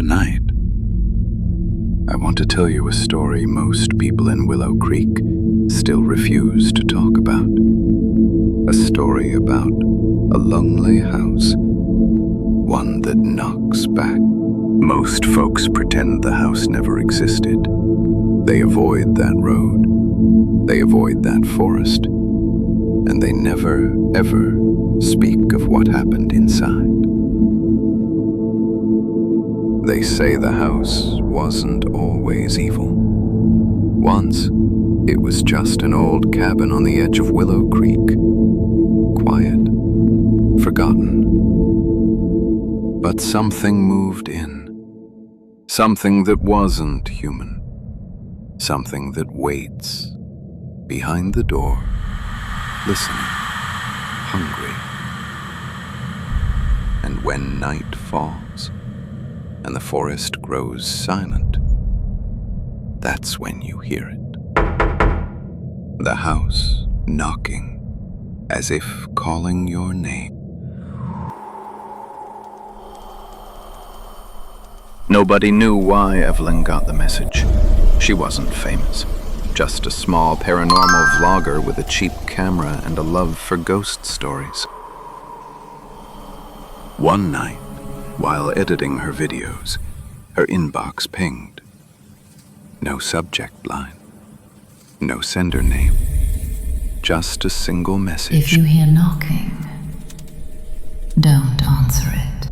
Tonight, I want to tell you a story most people in Willow Creek still refuse to talk about. A story about a lonely house, one that knocks back. Most folks pretend the house never existed. They avoid that road, they avoid that forest, and they never, ever speak of what happened inside. They say the house wasn't always evil. Once, it was just an old cabin on the edge of Willow Creek. Quiet, forgotten. But something moved in. Something that wasn't human. Something that waits behind the door, listening, hungry. And when night falls, and the forest grows silent, that's when you hear it. The house knocking, as if calling your name. Nobody knew why Evelyn got the message. She wasn't famous, just a small paranormal vlogger with a cheap camera and a love for ghost stories. One night, while editing her videos, her inbox pinged. No subject line, no sender name, just a single message. If you hear knocking, don't answer it.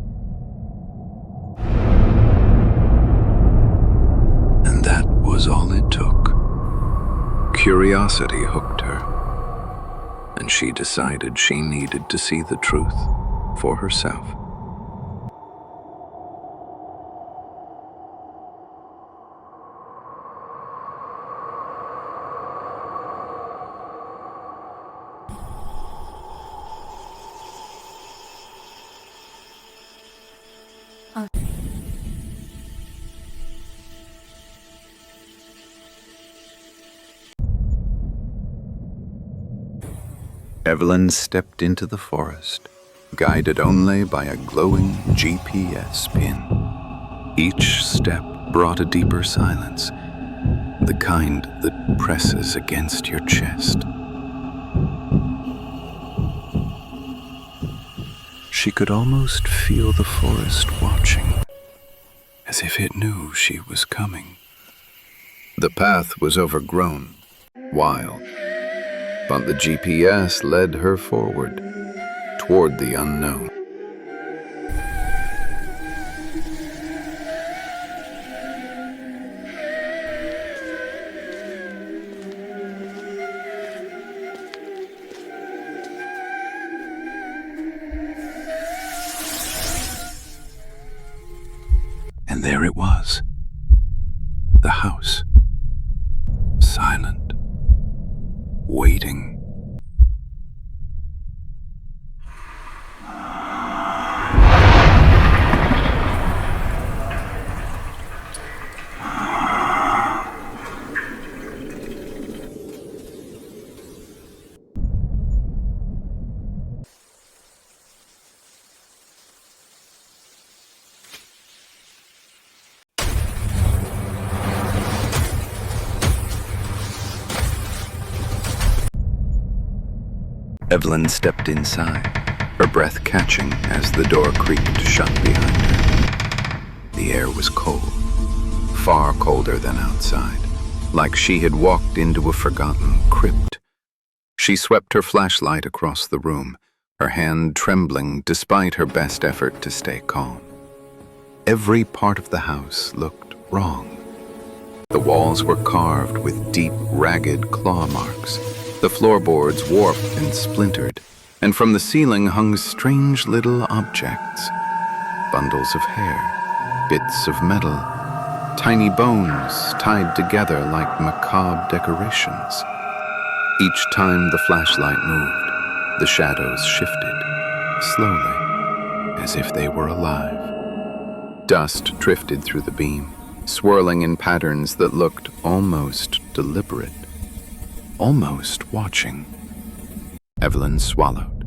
And that was all it took. Curiosity hooked her, and she decided she needed to see the truth for herself. Evelyn stepped into the forest, guided only by a glowing GPS pin. Each step brought a deeper silence, the kind that presses against your chest. She could almost feel the forest watching, as if it knew she was coming. The path was overgrown, wild, but the GPS led her forward, toward the unknown. And there it was, the house, silent, waiting. Evelyn stepped inside, her breath catching as the door creaked shut behind her. The air was cold, far colder than outside, like she had walked into a forgotten crypt. She swept her flashlight across the room, her hand trembling despite her best effort to stay calm. Every part of the house looked wrong. The walls were carved with deep, ragged claw marks. The floorboards warped and splintered, and from the ceiling hung strange little objects. Bundles of hair, bits of metal, tiny bones tied together like macabre decorations. Each time the flashlight moved, the shadows shifted, slowly, as if they were alive. Dust drifted through the beam, swirling in patterns that looked almost deliberate. Almost watching. Evelyn swallowed.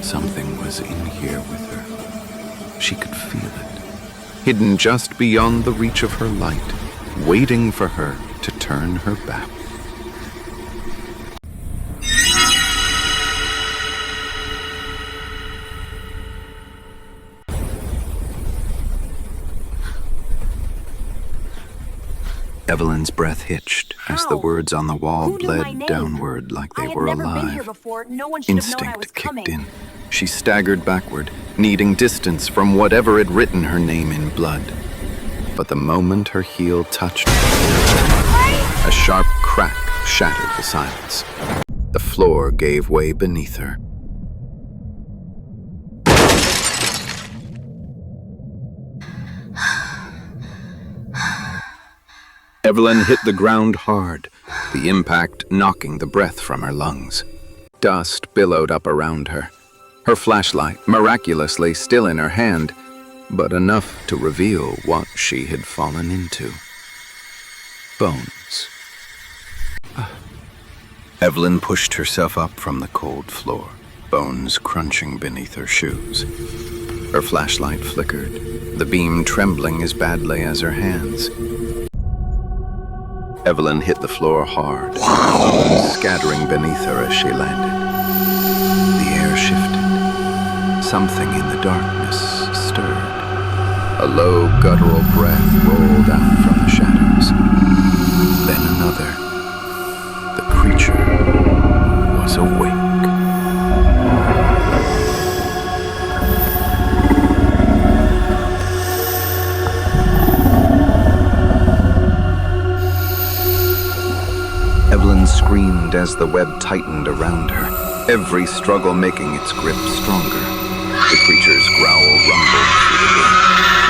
Something was in here with her. She could feel it. hidden just beyond the reach of her light, waiting for her to turn her back. Evelyn's breath hitched as the words on the wall bled downward like they were alive. Instinct kicked in. She staggered backward, needing distance from whatever had written her name in blood. But the moment her heel touched a sharp crack shattered the silence. The floor gave way beneath her. Evelyn hit the ground hard, the impact knocking the breath from her lungs. Dust billowed up around her, her flashlight miraculously still in her hand, but enough to reveal what she had fallen into. Bones. Evelyn pushed herself up from the cold floor, bones crunching beneath her shoes. Her flashlight flickered, the beam trembling as badly as her hands. Evelyn hit the floor hard, bones scattering beneath her as she landed. The air shifted. Something in the darkness stirred. A low, guttural breath rolled out from the shadows. Then another. The creature was awake. Evelyn screamed as the web tightened around her, every struggle making its grip stronger. The creature's growl rumbled through the wind,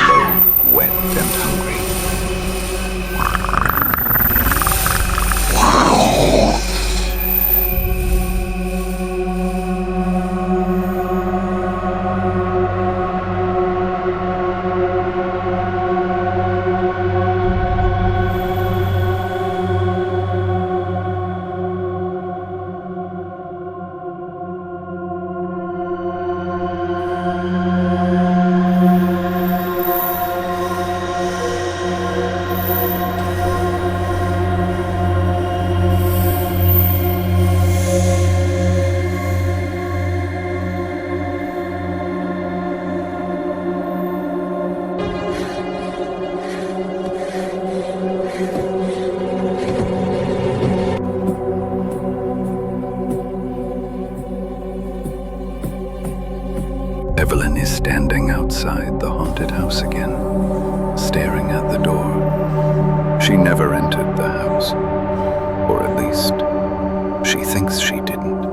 low, wet, and hungry. Evelyn is standing outside the haunted house again, staring at the door. She never entered the house, or at least, she thinks she didn't.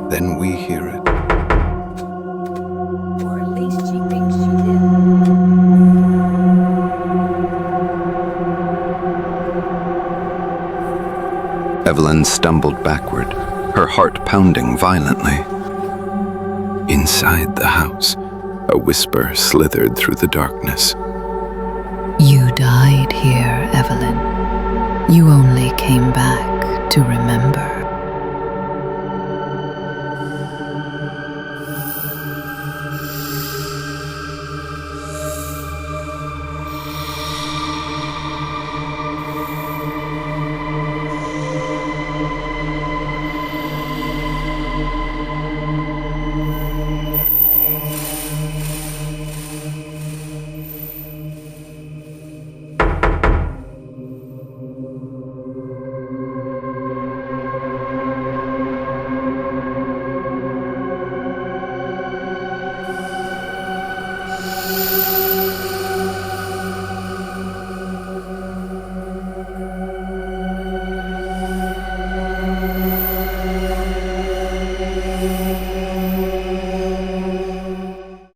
Then we hear it. Or at least she thinks she did. Evelyn stumbled backward, her heart pounding violently. Inside the house, a whisper slithered through the darkness. You died here, Evelyn. You only came back to remember.